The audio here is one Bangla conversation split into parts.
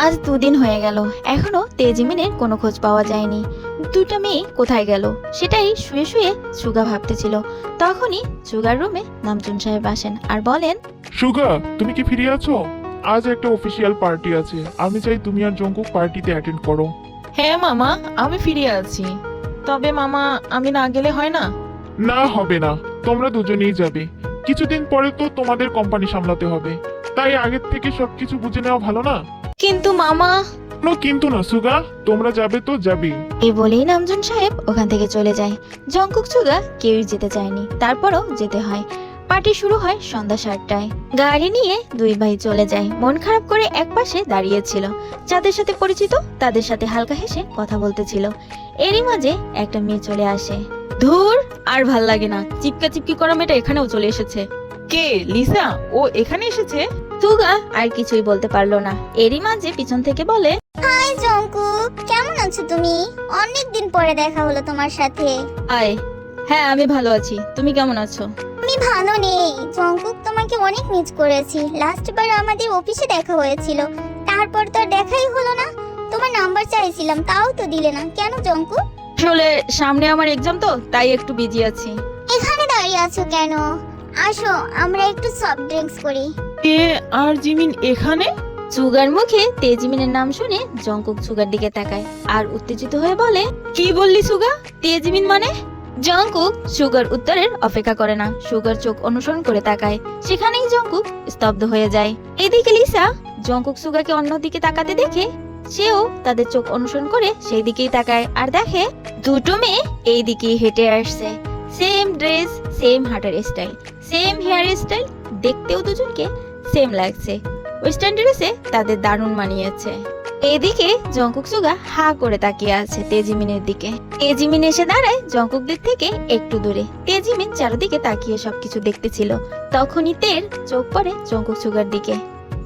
আজ 2 দিন হয়ে গেল, এখনো তেজিমিনের কোনো খোঁজ পাওয়া যায়নি। দুটা মেয়ে কোথায় গেল সেটাই শুয়ে শুয়ে সুগা ভাবতেছিল। তখনই সুগার রুমে নামচুন সাহেব আসেন আর বলেন, সুগা, তুমি কি ফিরে আছো? আজ একটা অফিসিয়াল পার্টি আছে, আমি চাই তুমি আর জঙ্কুক পার্টিতে অ্যাটেন্ড করো। হ্যাঁ মামা, আমি ফিরে আছি। তবে মামা, আমি না গেলে হয় না? না, হবে না, তোমরা দুজনেই যাবে। কিছুদিন পরে তো তোমাদের কোম্পানি সামলাতে হবে, তাই আগের থেকে সবকিছু বুঝে নেওয়া ভালো না? কিন্তু মামা। কোনো কিন্তু না সুগা, তোমরা যাবে তো যাবেই। এই বলেই নামজুন সাহেব ওখান থেকে চলে যায়। জঙ্কুক সুগা কেউই যেতে চায়নি, তারপরও যেতে হয়। পার্টি শুরু হয় সন্ধ্যা 7টায়। গাড়ি নিয়ে দুই ভাই চলে যায়। মন খারাপ করে একপাশে দাঁড়িয়েছিল। যাদের সাথে পরিচিত তাদের সাথে হালকা হেসে কথা বলতেছিল। এরই মাঝে একটা মেয়ে চলে আসে। ধুর, আর ভাল লাগে না, চিপকা চিপকি করা মেয়েটা এখানেও চলে এসেছে। কে? লিসা? ও এখানে এসেছে? সুগা আর কিছুই বলতে পারলো না। এরই মাঝে পিছন থেকে বলে, হাই জঙ্কুক, কেমন আছো তুমি? অনেক দিন পরে দেখা হলো তোমার সাথে। আয়। হ্যাঁ, আমি ভালো আছি, তুমি কেমন আছো? আমি ভালো নেই জঙ্কুক, তোমাকে অনেক মিস করেছি। লাস্ট বার আমাদের অফিসে দেখা হয়েছিল, তারপর তো আর দেখাই হলো না। তোমার নাম্বার চাইছিলাম, তাও তো দিলে না, কেন জঙ্কুক? আসলে সামনে আমার এক্সাম তো, তাই একটু বিজি আছি। এখানে দাঁড়িয়ে আছো কেন? আসো আমরা একটু সফট ড্রিঙ্কস করি। কে আর জিমিন এখানে? সুগার মুখে তেজিমিনের নাম শুনে জঙ্কুক সুগার দিকে তাকায় আর উত্তেজিত হয়ে বলে, কি বললি সুগা? তেজিমিন মানে? জঙ্কুক সুগার উত্তরের অপেক্ষা করে না, সুগার চোখ অনুসরণ করে তাকায়। সেখানেই জঙ্কুক স্তব্ধ হয়ে যায়। এদিকে লিসা জঙ্কুক সুগাকে অন্যদিকে তাকাতে দেখে সেও তাদের চোখ অনুসরণ করে সেই দিকেই তাকায় আর দেখে দুটো মেয়ে এই দিকেই হেঁটে আসছে। সেম ড্রেস, সেম হাঁটার স্টাইল, সেম হেয়ার স্টাইল, দেখতেও দুজনকে সেম লাগছে। ওয়েস্টার্ন ড্রেসে তাদের দারুণ মানিয়েছে। এদিকে জঙ্কুক সুগা হা করে তাকিয়ে আছে তেজিমিনের দিকে। তেজিমিন এসে দাঁড়ায় জঙ্কুকদের থেকে একটু দূরে। তেজিমিন চারিদিকে তাকিয়ে সবকিছু দেখতেছিল। তখনই তের চোখ পড়ে জঙ্কুক সুগার দিকে।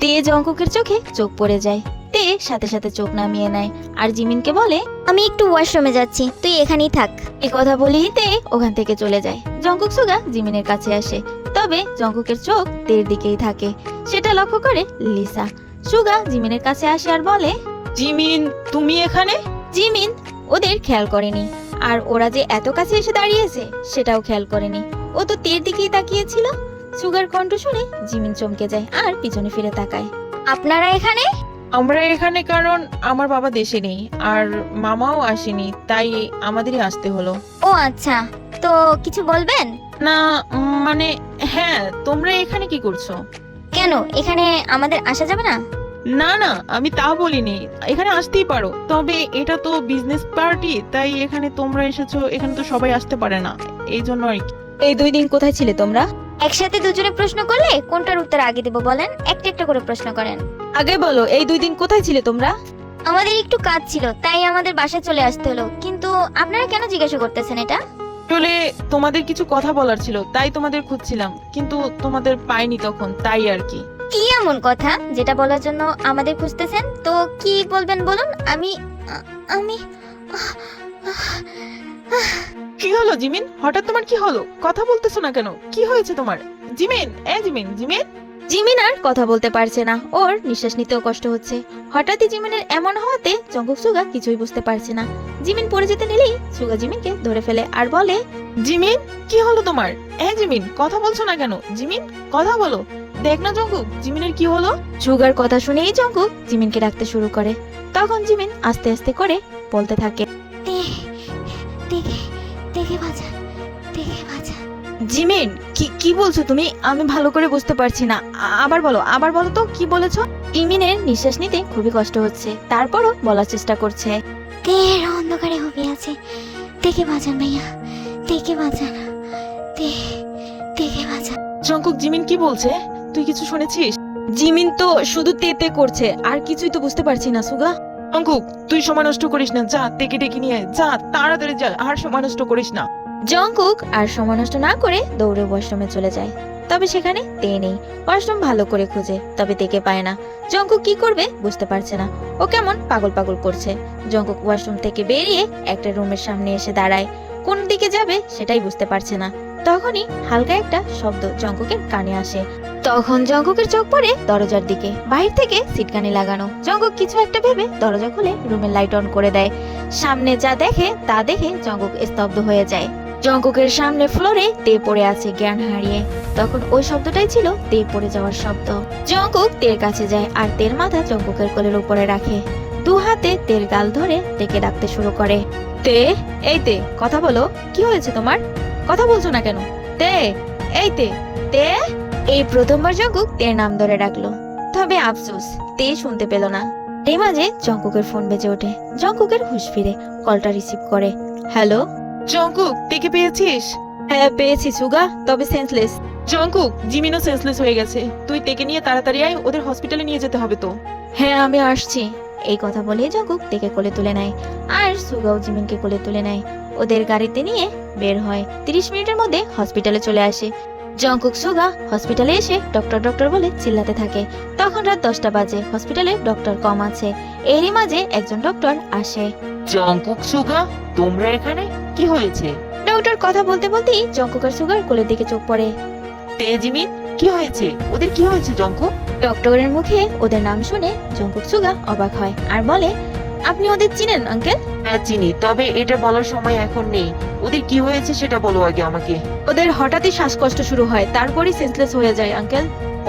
তে জঙ্কুকের চোখে চোখ পড়ে যায়। তে সাথে সাথে চোখ নামিয়ে নেয় আর জিমিনকে বলে, আমি একটু ওয়াশরুমে যাচ্ছি, তুই এখানেই থাক। এ কথা বলেই তে ওখান থেকে চলে যায়। জঙ্কুক সুগা জিমিনের কাছে আসে, তবে জঙ্কুকের চোখ তের দিকেই থাকে। সেটা লক্ষ্য করে লিসা। সুগা জিমিনের কাছে আসে আর বলে, জিমিন, তুমি এখানে? জিমিন ওদের খেয়াল করেনি, আর ওরা যে এত কাছে এসে দাঁড়িয়েছে সেটাও খেয়াল করেনি। ও তো তের দিকেই তাকিয়েছিল। সুগার কণ্ঠ শুনে জিমিন চমকে যায় আর পিছনে ফিরে তাকায়। আপনারা এখানে? আমরা এখানে কারণ আমার বাবা দেশে নেই আর মামাও আসেনি, তাই আমাদেরই আসতে হলো। ও আচ্ছা, তো কিছু বলবেন? না, মানে হ্যাঁ, তোমরা এখানে কি করছো? কেন, এখানে আমাদের আসা যাবে না? না না, আমি তা বলিনি, এখানে আসতেই পারো, তবে এটা তো বিজনেস পার্টি, তাই এখানে তোমরা এসেছো, এখানে তো সবাই আসতে পারে না, এই জন্য আর কি। এই 2 দিন কোথায় ছিলে তোমরা? একসাথে দুজনে প্রশ্ন করলে কোনটার উত্তর আগে দেব বলেন? একটা একটা করে প্রশ্ন করেন। আগে বলো, এই 2 দিন কোথায় ছিলে তোমরা? আমাদের একটু কাজ ছিল, তাই আমাদের বাসায় চলে আসতে হলো। কিন্তু আপনারা কেন জিজ্ঞাসা করতেছেন এটা? আসলে তোমাদের কিছু কথা বলার ছিল, তাই তোমাদের খুঁজছিলাম, কিন্তু তোমাদের পাইনি তখন, তাই আর কি। কি এমন কথা যেটা বলার জন্য আমাদের খুঁজতেছেন? তো কি বলবেন বলুন। আমি কি হলো জিমিন, হঠাৎ তোমার কি হলো? কথা বলতেছো না কেন? কি হয়েছে তোমার? Jimin, Jimin, Jimin. জিমিন আর কথা বলতে পারছে না, ওর নিঃশ্বাস নিতেও কষ্ট হচ্ছে। হঠাৎই জিমিনের এমন হওয়াতে জঙ্কুক সুগা কিছুই বুঝতে পারছে না। জিমিন পড়ে যেতে নিলেই সুগা জিমিনকে ধরে ফেলে আর বলে, জিমিন, কি হলো তোমার? জিমিন, কথা বলছো না কেন? জিমিন, কথা বলো। দেখ না জঙ্কুক, জিমিনের কি হলো? সুগার কথা শুনেই জঙ্কুক জিমিনকে ডাকতে শুরু করে। তখন জিমিন আস্তে আস্তে করে বলতে থাকে, দেখে বাঁচান, দেখে বাঁচান। জিমিন কি বলছো তুমি? আমি ভালো করে বুঝতে পারছি না, আবার বলো তো কি বলেছো? জিমিনের নিঃশ্বাস নিতে খুবই কষ্ট হচ্ছে, তারপরও বলার চেষ্টা করছে। তের অন্ধকারে হবি আছে, দেখে বাঁচান ভাইয়া, দেখে বাঁচান, দেখে বাঁচান। জঙ্কুক, জিমিন কি বলছে? তুই কিছু শুনেছিস? জিমিন তো শুধু তেতে করছে, আর কিছুই তো বুঝতে পারছি না সুগা। জঙ্কুক, তুই সময় নষ্ট করিস না, যা তেকে ডেকে নিয়ে আয়, যা তাড়াতাড়ি যা, আর সময় নষ্ট করিস না। জঙ্কুক আর সময় নষ্ট না করে দৌড়ে ওয়াশরুমে চলে যায়। তবে সেখানে তে নেই। ওয়াশরুম ভালো করে খুঁজে, তবে তেকে পায় না। জঙ্কুক কি করবে বুঝতে পারছে না, ও কেমন পাগল পাগল করছে। জঙ্কুক ওয়াশরুম থেকে বেরিয়ে একটা রুমের সামনে এসে দাঁড়ায়। কোন দিকে যাবে সেটাই বুঝতে পারছে না। তখনই হালকা একটা শব্দ জঙ্কুকের কানে আসে। তখন জঙ্কুকের চোখ পড়ে দরজার দিকে, বাহির থেকে সিটকানি লাগানো। জঙ্কুক কিছু একটা ভেবে দরজা খুলে রুমের লাইট অন করে দেয়। সামনে যা দেখে তা দেখে জঙ্কুক স্তব্ধ হয়ে যায়। জঙ্কুকের সামনে ফ্লোরে তে পড়ে আছে জ্ঞান হারিয়ে। তখন ওই শব্দটাই ছিল তে পড়ে যাওয়ার শব্দ। জঙ্কুক তের কাছে যায় আর তের মাথা জঙ্কুকের কোলের উপরে রাখে। দু হাতে তের গাল ধরে তেকে ডাকতে শুরু করে। তে, এই তে, কথা বলো। কি হয়েছে তোমার? কথা বলছো না কেন? তে, এই তে, তে। এই প্রথমবার জঙ্কুক তের নাম ধরে ডাকলো, তবে আফসোস তে শুনতে পেল না। এই মাঝে জঙ্কুকের ফোন বেজে ওঠে। জঙ্কুকের হুঁশ ফিরে কলটা রিসিভ করে। হ্যালো। জঙ্কুক, তেকে পেয়েছিস? হ্যাঁ পেয়েছি সুগা, তবে সেন্সলেস। জঙ্কুক, জিমিনও সেন্সলেস হয়ে গেছে। তুই তেকে নিয়ে তাড়াতাড়ি আয়, ওদের হসপিটালে নিয়ে যেতে হবে তো। হ্যাঁ আমি আসছি। এই কথা বলে জঙ্কুক তেকে কোলে তুলে নেয় আর সুগাও জিমিনকে কোলে তুলে নেয়। ওদের গাড়িতে নিয়ে বের হয়। 30 মিনিটের মধ্যে হসপিটালে চলে আসে। জঙ্কুক সুগা হসপিটালে এসে ডক্টর ডক্টর বলে চিল্লাতে থাকে। তখন রাত 10টা বাজে, হসপিটালে ডক্টর কম আছে। এরই মাঝে একজন ডক্টর আসে। জঙ্কুক সুগা, তোমরা এখানে? কি হয়েছে? ডক্টর কথা বলতে বলতেই জঙ্কুক আর সুগার কোলের দিকে চোখ পড়ে। তেজিমিন, কি হয়েছে? ওদের কি হয়েছে জঙ্কুক? ডক্টরের মুখে ওদের নাম শুনে জঙ্কুক সুগা অবাক হয় আর বলে, আপনি ওদের চিনেন আঙ্কেল? হ্যাঁ চিনি, তবে এটা বলার সময় এখন নেই। ওদের কি হয়েছে সেটা বলো আগে আমাকে। ওদের হঠাৎই শ্বাসকষ্ট শুরু হয়, তারপরই সেন্সলেস হয়ে যায় আঙ্কেল।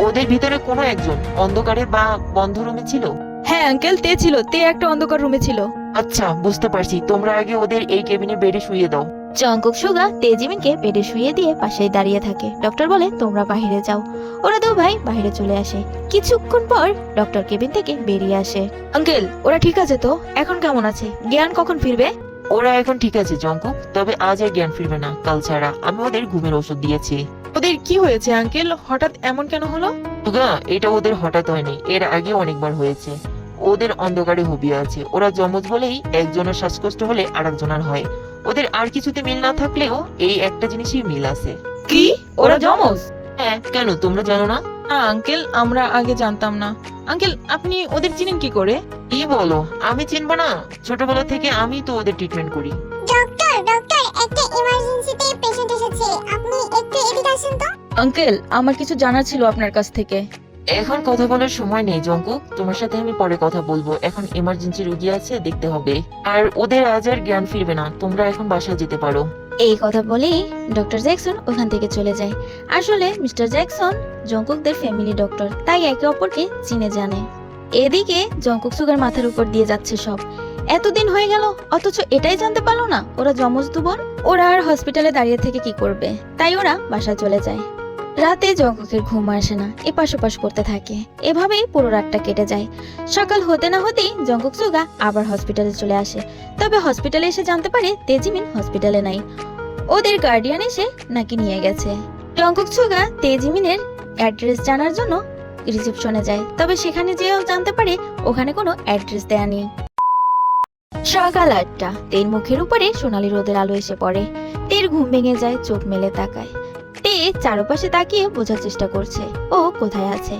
ওদের ভিতরে কোনো একজন অন্ধকারে বা বন্ধ রুমে ছিল? হ্যাঁ আঙ্কেল, তে ছিল। তে একটা অন্ধকার রুমে ছিল। আচ্ছা, বুঝতে পারছি। তোমরা আগে ওদের এই কেবিনে বেডে শুইয়ে দাও। জঙ্কুক সুগা তেজিমিনকে বেডে শুইয়ে দিয়ে পাশেই দাঁড়িয়ে থাকে। ডক্টর বলে, তোমরা বাইরে যাও। ওরা দু ভাই বাইরে চলে আসে। কিছুক্ষণ পর ডক্টর কেবিন থেকে বেরিয়ে আসে। আঙ্কেল, ওরা ঠিক আছে তো? এখন কেমন আছে? জ্ঞান কখন ফিরবে? ওরা এখন ঠিক আছে জঙ্কুক, তবে আজ আর জ্ঞান ফিরবে না, কাল ছাড়া। আমি ওদের ঘুমের ওষুধ দিয়েছি। ওদের কি হয়েছে আঙ্কেল? হঠাৎ এমন কেন হলো? সুগা, এটা ওদের হঠাৎ হয়নি, এর আগে অনেকবার হয়েছে। ওদের অন্ধকারে হবি আছে। ওরা যমজ বলেই একজনের শ্বাসকষ্ট হলে আরেকজনের হয়। ওদের আর কিছুতে মিল না থাকলেও এই একটা জিনিসই মিল আছে। কি? ওরা জমজ? হ্যাঁ, কেন তোমরা জানো না? না আঙ্কেল, আমরা আগে জানতাম না। আঙ্কেল, আপনি ওদের চিনেন কি করে? কি বলো, আমি চিনবো না? ছোটবেলা থেকে আমি তো ওদের ট্রিটমেন্ট করি। ডক্টর ডক্টর, একটা ইমার্জেন্সিতে পেশেন্ট এসেছে, আপনি একটু এদিকে আসেন তো। আঙ্কেল, আমার কিছু জানার ছিল আপনার কাছ থেকে। এখন কথা বলার সময় নেই জঙ্কুক, তোমার সাথে আমি পরে কথা বলবো। এখন ইমার্জেন্সি রোগী আছে, দেখতে হবে। আর ওদের আজ আর জ্ঞান ফিরবে না, তোমরা এখন বাসায় যেতে পারো। এই কথা বলেই ডক্টর জ্যাকসন ওখান থেকে চলে যায়। আসলে মিস্টার জ্যাকসন জঙ্কুকদের ফ্যামিলি ডক্টর, তাই একে অপরকে চিনে জানে। এদিকে জঙ্কুক সুগার মাথার উপর দিয়ে যাচ্ছে সব। এতদিন হয়ে গেল অথচ এটাই জানতে পারলো না ওরা যমজ দু বোন। ওরা আর হসপিটালে দাঁড়িয়ে থেকে কি করবে, তাই ওরা বাসায় চলে যায়। রাতে জঙ্কুকের ঘুম আসে না, এপাশ ওপাশ করতে থাকে। এভাবেই পুরো রাতটা কেটে যায়। সকাল হতে না হতেই জঙ্কুক সুগা আবার হসপিটালে চলে আসে। তবে হসপিটালে এসে জানতে পারে তেজিমিন হসপিটালে নাই, ওদের গার্ডিয়ান এসে নাকি নিয়ে গেছে। জঙ্কুক সুগা তেজিমিনের অ্যাড্রেস জানার জন্য রিসেপশনে যায়, তবে সেখানে যেও জানতে পারে ওখানে কোনো অ্যাড্রেস দেয়া নেই। সকাল 8টা, তের মুখের উপরে সোনালী রোদের আলো এসে পড়ে। তের ঘুম ভেঙে যায়, চোখ মেলে তাকায়। তে চারপাশে তাকিয়ে বোঝার চেষ্টা করছে ও কোথায় আছে।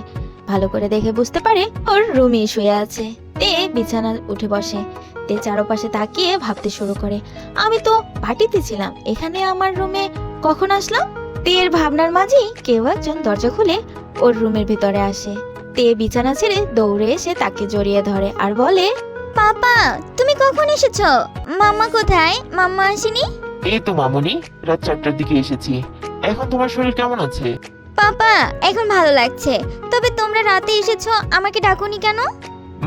ভালো করে দেখে বুঝতে পারে ওর রুমে শুয়ে আছে। তে বিছানা উঠে বসে। তে চারপাশে তাকিয়ে ভাবতে শুরু করে, আমি তো পার্টিতে ছিলাম, এখানে আমার রুমে কখন আসলাম? তের ভাবনার মাঝেই কেউ একজন দরজা খুলে ওর রুমের ভিতরে আসে। তে বিছানা ছেড়ে দৌড়ে এসে তাকে জড়িয়ে ধরে আর বলে, পাপা, তুমি কখন এসেছো? মাম্মা কোথায়? মাম্মা আসেনি? এই তো মামুনি, রাত 4টার দিকে এসেছি। এখন তোমার শরীর কেমন আছে? পাপা, এখন ভালো লাগছে। তবে তোমরা রাতে এসেছো, আমাকে ডাকুনি কেন?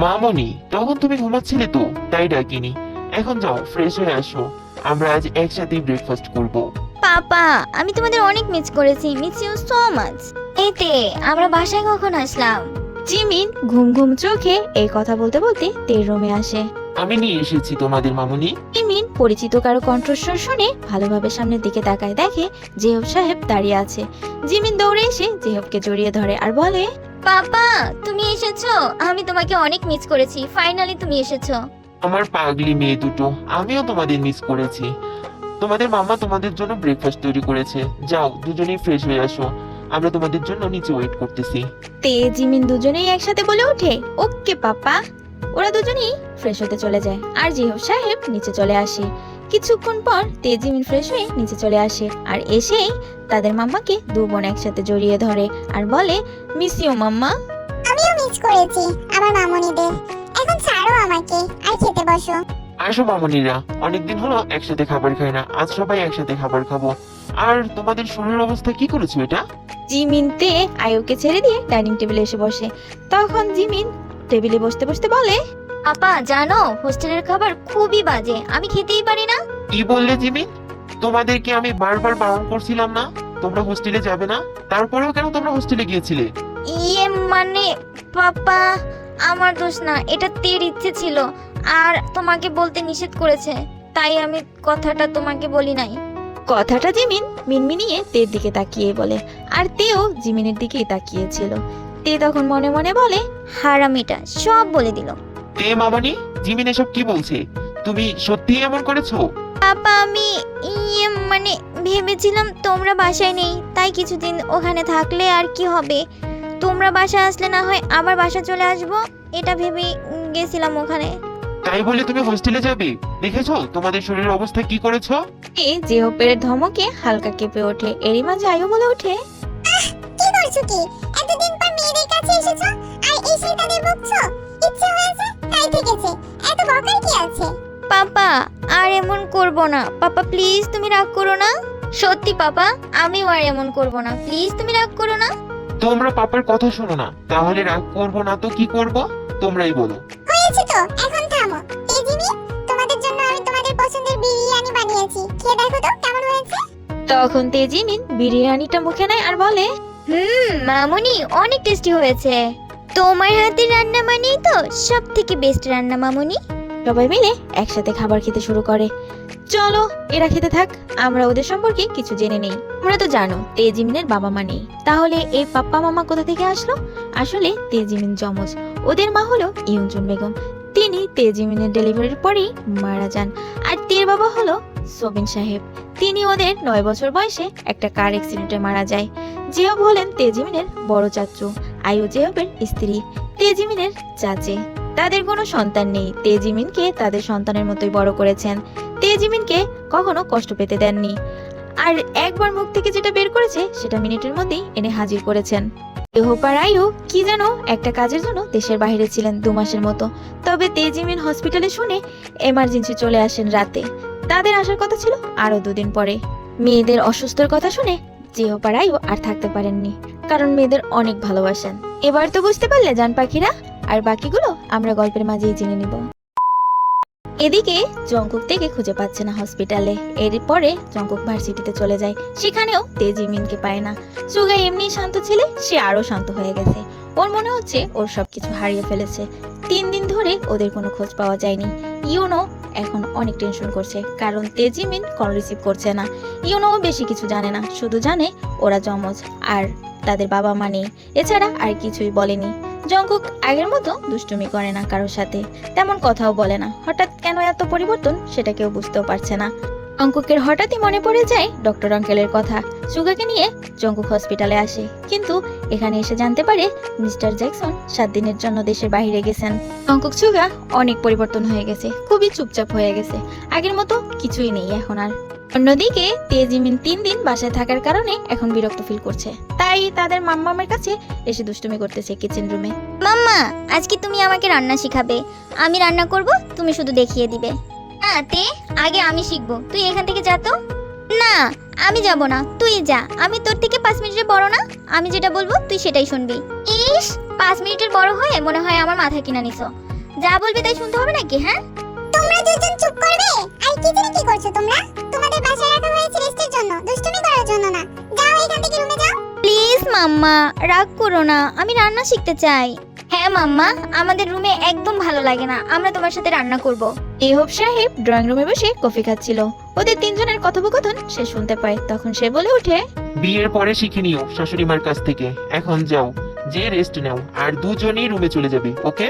মামুনি, তখন তুমি ঘুমাচ্ছিলে তো, তাই ডাকিনি। এখন যাও, ফ্রেশ হয়ে আসো। আমরা আজ একসাথে ব্রেকফাস্ট করব। পাপা, আমি তোমাদের অনেক মিস করেছি। Miss you so much. এতে আমরা বাসায় কখন আসলাম? জিমিন ঘুম ঘুম চোখে এই কথা বলতে বলতে তের রুমে আসে। আমি নিয়ে এসেছি তোমাদের মামুনি। জিমিন পরিচিত কারো কণ্ঠস্বর শুনে ভালোভাবে সামনের দিকে তাকায়, দেখে জেহব সাহেব দাঁড়িয়ে আছে। জিমিন দৌড়ে এসে জেহবকে জড়িয়ে ধরে আর বলে, পাপা, তুমি এসেছো? আমি তোমাকে অনেক মিস করেছি। ফাইনালি তুমি এসেছো। আমার পাগলি মেয়ে দুটো, আমিও তোমাদের মিস করেছি। তোমাদের মামা তোমাদের জন্য ব্রেকফাস্ট তৈরি করেছে। যাও, দুজনেই ফ্রেশ হয়ে আসো, আমরা তোমাদের জন্য নিচে ওয়েট করতেছি। তে জিমিন দুজনেই একসাথে বলে ওঠে, ওকে পাপা। ওরা দুজনেই ফ্রেশ হতে চলে যায় আর জেহব সাহেব নিচে চলে আসে। কিছুক্ষণ পর তেজিমিন ফ্রেশ হয়ে নিচে চলে আসে আর এসেই তাদের মাম্মাকে দু বোন একসাথে জড়িয়ে ধরে আর বলে, মিস ইউ মাম্মা। আমিও মিস করেছি আমার মামুনিদের। এখন ছাড়ো আমাকে আর খেতে বসো। আসো মামুনিরা, অনেকদিন হলো একসাথে খাবার খাই না, আজ সবাই একসাথে খাবার খাবো। আর তোমাদের শরীরের অবস্থা কি করেছো এটা? জিমিন তে আয়ুকে ছেড়ে দিয়ে ডাইনিং টেবিলে এসে বসে। তখন জিমিন টেবিলে বসতে বসতে বলে, আপা জানো হোস্টেলের খাবার খুবই বাজে, আমি খেতেই পারি না। কি বললে জিমি? তোমাদেরকে আমি বারবার বারণ করছিলাম না তোমরা হোস্টেলে যাবে না? তারপরেও কেন তোমরা হোস্টেলে গিয়েছিলে? ইয়ে মানে পাপা, আমার দোষ না, এটা তের ইচ্ছে ছিল আর তোমাকে বলতে নিষেধ করেছে, তাই আমি কথাটা তোমাকে বলি নাই। কথাটা জিমিন মিনমিনিয়ে তের দিকে তাকিয়ে বলে, আর তেও জিমিনের দিকেই তাকিয়েছিল। তে তখন মনে মনে বলে, হারামিটা সব বলে দিল। তে মামনি, জিমিন এসব কি বলছে? তুমি সত্যি এমন করেছো? পাপা আমি ইয়ে মানে ভেবেছিলাম তোমরা বাসায় নেই, তাই কিছুদিন ওখানে থাকলে আর কি হবে, তোমরা বাসা আসলে না হয় আবার বাসা চলে আসবো, এটা ভেবেই গেছিলাম ওখানে। তাই বলে তুমি হোস্টেলে যাবে? দেখেছো তোমাদের শরীরের অবস্থা কি করেছো? তে জেহপের ধমকে হালকা কেঁপে ওঠে। এরই মাঝে আয়ু বলে ওঠে, কি করছো কি? এতদিন পর মেয়েদের কাছে এসেছো আর এসে তাদের বকছো? ইচ্ছে হয়েছে তাই থেকেছে, এত বকার কি আছে? পাপা আর এমন করব না, পাপা প্লিজ তুমি রাগ করো না। সত্যি পাপা, আমিও আর এমন করব না, প্লিজ তুমি রাগ করো না। তোমরা পাপার কথা শোনো না, তাহলে রাগ করবো না তো কি করব? তোমরাই বলো। হয়েছে তো, এখন থামো। এই জিমি, তোমাদের জন্য আমি তোমাদের পছন্দের বিরিয়ানি বানিয়েছি, খেয়ে দেখো তো কেমন হয়েছে। তখন তেজিমিন বিরিয়ানিটা মুখে নেয় আর বলে, মামুনি অনেক টেস্টি হয়েছে, তোমার হাতের রান্না মানেই তো সব থেকে বেস্ট রান্না মামুনি। সবাই মিলে একসাথে খাবার খেতে শুরু করে। চলো এরা খেতে থাক, আমরা ওদের সম্পর্কে কিছু জেনে নেই। তোমরা তো জানো তেজিমিনের বাবা মা নেই, তাহলে এই পাপ্পা মামা কোথা থেকে আসলো? আসলে তেজিমিন যমজ, ওদের মা হলো ইউনজুন বেগম। তিনি তেজিমিনের ডেলিভারির পরেই মারা যান। আর তের বাবা হলো সোবিন সাহেব, তিনি ওদের 9 বছর বয়সে একটা কার অ্যাক্সিডেন্টে মারা যায়। জিয়ব হলেন তেজিমিনের বড় চাচু, আয়ু জিয়বের স্ত্রী, তেজিমিনের চাচে। তাদের কোনো সন্তান নেই, তেজিমিনকে তাদের সন্তানের মতোই বড় করেছেন। তেজিমিনকে কখনো কষ্ট পেতে দেননি, আর একবার মুখ থেকে যেটা বের করেছে সেটা মিনিটের মধ্যেই এনে হাজির করেছেন। ইহোপার আয়ু কি যেন একটা কাজের জন্য দেশের বাইরে ছিলেন 2 মাসের মতো, তবে তেজিমিন হসপিটালে শুনে এমার্জেন্সি চলে আসেন রাতে। তাদের আসার কথা ছিল আরো 2 দিন পরে। মেয়েদের অসুস্থর কথা শুনে জিহোপার আয়ু আর থাকতে পারেননি, কারণ মেয়েদের অনেক ভালোবাসেন। এবার তো বুঝতে পারলে জান পাখিরা, আর বাকিগুলো আমরা গল্পের মাঝেই জেনে নিব। এদিকে জংকুক থেকে খুঁজে পাচ্ছে না হসপিটালে। এরপরে জংকুক ভার্সিটিতে চলে যায়, সেখানেও তেজিমিনকে পায় না। সুগা এমনি শান্ত ছেলে, সে আরো শান্ত হয়ে গেছে। ওর মনে হচ্ছে ওর সবকিছু হারিয়ে ফেলেছে। 3 দিন ধরে ওদের কোনো খোঁজ পাওয়া যায়নি। ইউনো এখন অনেক টেনশন করছে, কারণ তেজিমিন কল রিসিভ করছে না। ইউনো বেশি কিছু জানে না, শুধু জানে ওরা যমজ আর তাদের বাবা মা নেই, এছাড়া আর কিছুই বলেনি। জংকুক আগের মতো দুষ্টুমি করে না কারোর সাথে, তেমন কথাও বলে না। হঠাৎ কেন এত পরিবর্তন সেটা কেউ বুঝতেও পারছে না। জংকুকের হঠাৎই মনে পড়ে যায় ডক্টর আঙ্কেলের কথা। সুগাকে নিয়ে জংকুক হসপিটালে আসে, কিন্তু এখানে এসে জানতে পারে মিস্টার জ্যাকসন 7 দিনের জন্য দেশের বাইরে গেছেন। জংকুক সুগা অনেক পরিবর্তন হয়ে গেছে, খুবই চুপচাপ হয়ে গেছে, আগের মতো কিছুই নেই এখন আর। অন্যদিকে তেজিমিন 3 দিন বাসায় থাকার কারণে এখন বিরক্ত ফিল করছে, তাই তাদের মাম্মামের কাছে এসে দুষ্টুমি করতেছে কিচেন রুমে। মাম্মা, আজকে তুমি আমাকে রান্না শিখাবে, আমি রান্না করব, তুমি শুধু দেখিয়ে দিবে। তে আগে আমি শিখবো, তুই এখান থেকে যা তো। না আমি যাব না, তুই যা, আমি তোর থেকে 5 মিনিটের বড় না, আমি যেটা বলবো তুই সেটাই শুনবি। ইস 5 মিনিটের বড় হয়ে মনে হয় আমার মাথা কিনা নিছো, যা বলবি তাই শুনতে হবে নাকি? হ্যাঁ তোমরা দুজন চুপ করবে। আর কিচেনে কি করছো তোমরা? তোমাদের বাসায় রাখা হয়েছে রেস্টের জন্য, দুষ্টুমি করার জন্য না। যাও এখান থেকে রুমে যাও। প্লিজ মাম্মা রাগ করো না, আমি রান্না শিখতে চাই। হ্যাঁ মাম্মা, আমাদের রুমে একদম ভালো লাগে না, আমরা তোমার সাথে রান্না করব। ইহোপ সাহেব ড্রয়িং রুমে বসে কফি খাচ্ছিল। ওদের 3 জনের কথোপকথন সে শুনতে পায়। তখন সে বলে ওঠে, বিয়ের পরে শিখে নিও শাশুড়ি মার কাছ থেকে। এখন যাও, যে রেস্ট নাও, আর দুজনেই রুমে চলে যাবে, ওকে?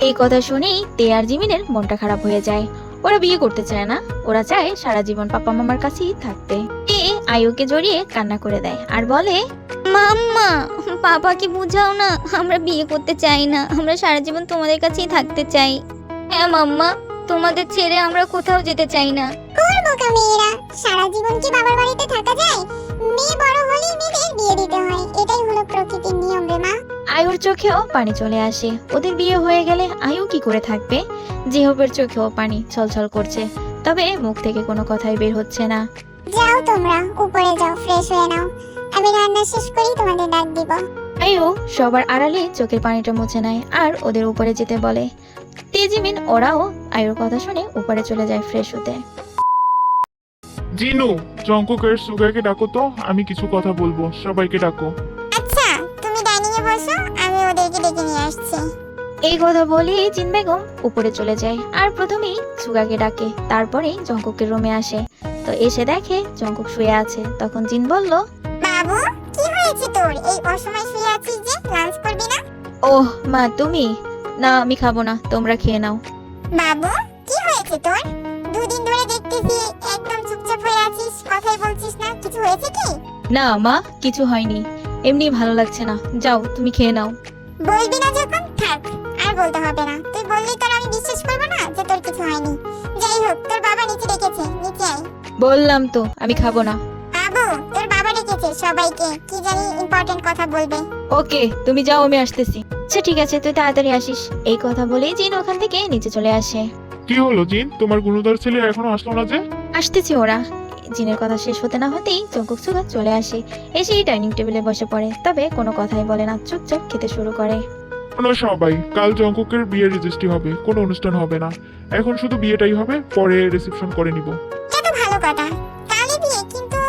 এই কথা শুনেই তে আর জিমিনের মনটা খারাপ হয়ে যায়। ওরা বিয়ে করতে চায় না, ওরা চায় সারা জীবন পাপা মামার কাছেই থাকতে। তে আয়ুকে জড়িয়ে কান্না করে দেয় আর বলে, মাম্মা পাপাকে বুঝাও না, আমরা বিয়ে করতে চাই না, আমরা সারা জীবন তোমাদের কাছেই থাকতে চাই। হ্যাঁ মাম্মা, তোমাদের ছেড়ে আমরা কোথাও যেতে চাই না। করবো বোকা মেয়েরা, সারা জীবন কি বাবার বাড়িতে থাকা যায়? মেয়ে বড় হলেই মেয়েদের বিয়ে দিতে হয়, এটাই হলো প্রকৃতির নিয়ম রে মা। আয়ুর চোখেও পানি চলে আসে। ওদের বিয়ে হয়ে গেলে আয়ু কি করে থাকবে? জিহবের চোখেও পানি ছলছল করছে, তবে মুখ থেকে কোনো কথাই বের হচ্ছে না। যাও তোমরা উপরে যাও, ফ্রেশ হয়ে নাও, আমি রান্না শেষ করি তোমাদের ডাক দিব। আয়ু সবার আড়ালে চোখের পানিটা মুছে নেয় আর ওদের উপরে যেতে বলে। তেজিমিন ওরাও আয়ুর কথা শুনে উপরে চলে যায় ফ্রেশ হতে। জিনু, জঙ্কুকের সুগাকে ডাকো তো, আমি কিছু কথা বলবো, সবাইকে ডাকো। আচ্ছা, তুমি ডাইনিং এ বসো, আমি ওদেরকে ডেকে নিয়ে আসছি। এই কথা বলে জিন বেগম উপরে চলে যায় আর প্রথমেই সুগাকে ডাকে, তারপরেই জঙ্কুকের রুমে আসে। তো এসে দেখে জঙ্কুক শুয়ে আছে। তখন জিন বলল, বাবু, কি হয়েছে তোর? এই অসময় শুয়ে আছিস যে, লাঞ্চ করবি না? ওহ মা তুমি? না আমি খাবো না, তোমরা খেয়ে নাও। বাবু, কি হয়েছে তোর? দুদিন ধরে দেখতেছি একদম চুপচাপ হয়ে আছিস, কথাই বলছিস না, কিছু হয়েছে কি? না মা, কিছু হয়নি, এমনি ভালো লাগছে না, যাও তুমি খেয়ে নাও। বলবি না যখন, থাক, আর বলতে হবে না। তুই বললি তোর আমি বিশ্বাস করবো না যে তোর কিছু হয়নি। যাই হোক, তোর বাবা নিচে ডেকেছে, নিচে আয়। বললাম তো আমি খাবো না। বাবু, তোর বাবা ডেকেছে সবাইকে, কি জানি ইম্পর্টেন্ট কথা বলবে। ওকে তুমি যাও, আমি আসতেছি। আচ্ছা ঠিক আছে, তুই তাড়াতাড়ি আসিস। এই কথা বলেই জিন ওখান থেকে নিচে চলে আসে। কি হলো জিন, তোমার গুণধর ছেলে এখনো আসলো না যে? আসতেছি ওরা। জিনের কথা শেষ হতে না হতেই জঙ্কুক সুগা চলে আসে। এসেই ডাইনিং টেবিলে বসে পড়ে, তবে কোনো কথাই বলে না, চুপচাপ খেতে শুরু করে। শোনো সবাই, কাল জঙ্কুকের বিয়ের রেজিস্ট্রি হবে, কোনো অনুষ্ঠান হবে না। এখন শুধু বিয়েটাই হবে, পরে রিসেপশন করে নিব। এটা তো ভালো কথা, কালই বিয়ে, কিন্তু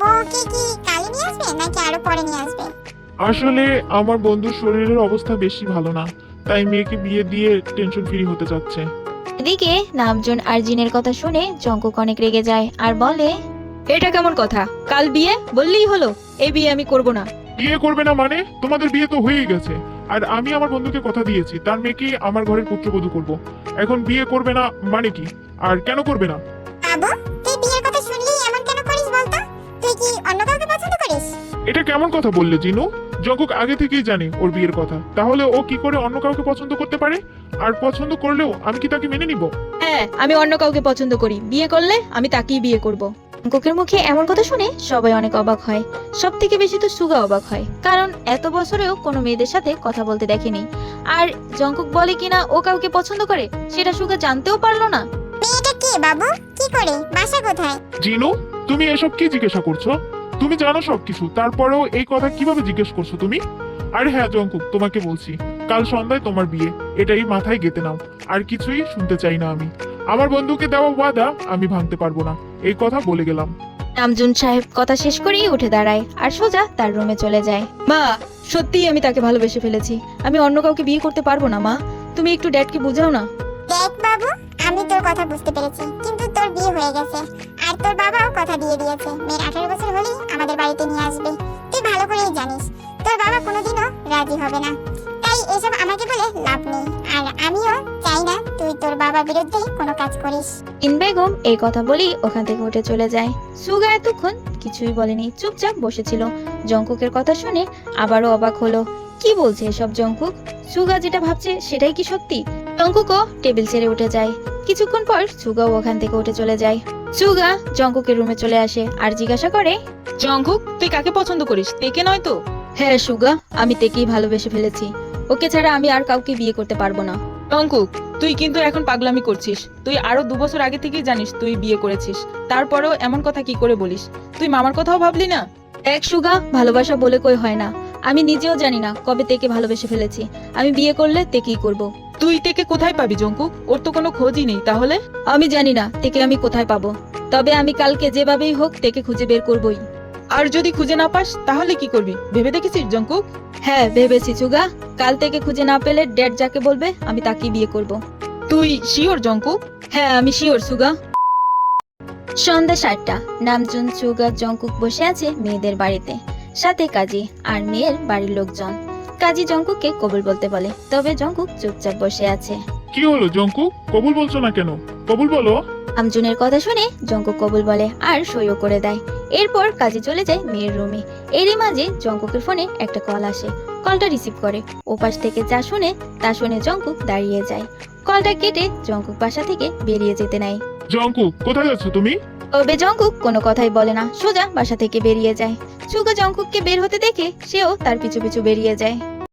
বউকে কি কালই নিয়ে আসবে নাকি আরো পরে নিয়ে আসবে? আসলে আমার বন্ধুর শরীরের অবস্থা বেশি ভালো না, তাই মেয়েকে বিয়ে দিয়ে টেনশন ফ্রি হতে চাচ্ছে। এদিকে নামজুন আর জিনের কথা শুনে জঙ্কুক অনেক রেগে যায় আর বলে, এটা কেমন কথা? কাল বিয়ে বললেই হলো, এই বিয়ে আমি করব না। বিয়ে করবে না মানে? তোমাদের বিয়ে তো হয়েই গেছে, আর আমি আমার বন্ধুকে কথা দিয়েছি তার মেয়েকে আমার ঘরের পুত্রবধূ করব। এখন বিয়ে করবে না মানে কি? আর কেন করবে না? বাবু, তুই বিয়ের কথা শুনলেই এমন কেন করিস বলতো? তুই কি অন্য কাউকে পছন্দ করিস? এটা কেমন কথা বললে জিনু? জঙ্কুক আগে থেকেই জানে ওর বিয়ের কথা, তাহলে ও কি করে অন্য কাউকে পছন্দ করতে পারে? আর পছন্দ করলেও আমি কি তাকে মেনে নিব? হ্যাঁ, আমি অন্য কাউকে পছন্দ করি, বিয়ে করলে আমি তাকেই বিয়ে করব। জঙ্কুকের মুখে এমন কথা শুনে সবাই অনেক অবাক হয়। সব থেকে বেশি তো সুগা অবাক হয়, কারণ এত বছরেও কোনো মেয়েদের সাথে কথা বলতে দেখেনি। আর জঙ্কুক বলে কিনা ও কাউকে পছন্দ করে, সেটা সুগা জানতেও পারলো না। মেয়েটা কে বাবু? কি করে? বাসা কোথায়? জিনু, তুমি এসব কি জিজ্ঞাসা করছো? তুমি জানো সবকিছু, তারপরেও এই কথা কিভাবে জিজ্ঞেস করছো তুমি? আরে হ্যাঁ জঙ্কুক, তোমাকে বলছি, কাল সন্ধ্যায় তোমার বিয়ে, এটাই মাথায় গেঁথে নাও। আর কিছুই শুনতে চাই না আমি। আমার বন্ধুকে দেওয়া ওয়াদা আমি ভাঙতে পারবো না, এই কথা বলে গেলাম। নামজুন সাহেব কথা শেষ করেই উঠে দাঁড়ায় আর সোজা তার রুমে চলে যায়। মা, সত্যিই আমি তাকে ভালোবেসে ফেলেছি, আমি অন্য কাউকে বিয়ে করতে পারবো না। মা, তুমি একটু ড্যাডকে বুঝাও না। দেখ বাবু, আমি তোর কথা বুঝতে পেরেছি, কিন্তু তোর বিয়ে হয়ে গেছে আর তোর বাবাও কথা দিয়ে দিয়েছে মেয়ের 18 বছর হলেই আমাদের বাড়িতে নিয়ে আসবে। তুই ভালো করেই জানিস তোর বাবা কোনোদিনও রাজি হবে না, তাই এসব আমাকে বলে লাভ নেই। আর আমিও চাই না তুই তোর বাবার বিরুদ্ধে কোনো কাজ করিস। ইন বেগম এই কথা বলেই ওখান থেকে উঠে চলে যায়। সুগা এতক্ষণ কিছুই বলেনি, চুপচাপ বসেছিল। জঙ্কুকের কথা শুনে আবারও অবাক হলো। কি বলছে এসব জঙ্কুক? সুগা যেটা ভাবছে সেটাই কি সত্যি? জঙ্কুকও টেবিল ছেড়ে উঠে যায়। কিছুক্ষণ পর সুগাও ওখান থেকে উঠে চলে যায়। সুগা জঙ্কুকের রুমে চলে আসে আর জিজ্ঞাসা করে, জঙ্কুক, তুই কাকে পছন্দ করিস? তেকে নয় তো? হ্যাঁ সুগা, আমি তেকেই ভালোবেসে ফেলেছি, ওকে ছাড়া আমি আর কাউকে বিয়ে করতে পারবো না। জঙ্কুক, তুই কিন্তু এখন পাগলামি করছিস। তুই আরো 2 বছর আগে থেকেই জানিস তুই বিয়ে করেছিস, তারপরেও এমন কথা কি করে বলিস? তুই মামার কথাও ভাবলি না? এক সুগা, ভালোবাসা বলে কই হয় না। আমি নিজেও জানি না কবে তেকে ভালোবেসে ফেলেছি। আমি বিয়ে করলে তেকেই করব। তুই তেকে কোথায় পাবি জঙ্কুক? ওর তো কোনো খোঁজই নেই। তাহলে আমি জানি না তেকে আমি কোথায় পাবো, তবে আমি কালকে যেভাবেই হোক তেকে খুঁজে বের করবই। আর যদি খুঁজে না পাস তাহলে কি করবি ভেবে দেখেছিস জঙ্কুক? হ্যাঁ ভেবেছি সুগা, কাল থেকে খুঁজে না পেলে ড্যাড যাকে বলবে আমি তাকেই বিয়ে করব। তুই শিওর জঙ্কুক? হ্যাঁ আমি শিওর সুগা। সন্ধ্যা 7টা। নামজুন, সুগা, জঙ্কুক বসে আছে মেয়েদের বাড়িতে, সাথে কাজী আর মেয়ের বাড়ির লোকজন। কাজী জঙ্কুককে কবুল বলতে বলে, তবে জঙ্কুক চুপচাপ বসে আছে। কি হলো জঙ্কুক, কবুল বলছো না কেন? কবুল বলো। আমজুনের কথা শুনে জঙ্কুক কবুল বলে আর সইও করে দেয়। এরপর কাজী চলে যায় মেয়ের রুমে। এরই মাঝে জঙ্কুকের ফোনে একটা কল আসে। কলটা রিসিভ করে। ওপাশ থেকে যা শুনে তা শুনে জঙ্কুক দাঁড়িয়ে যায়। কলটা কেটে জঙ্কুক বাসা থেকে বেরিয়ে যেতে নাই। জঙ্কুক, কোথায় যাচ্ছ তুমি? তবে জংকুক কোনো কথাই বলে না, সোজা বাসা থেকে বেরিয়ে যায়। সুগা জংকুককে বের হতে দেখে সেও তার পিছু পিছু বেরিয়ে যায়।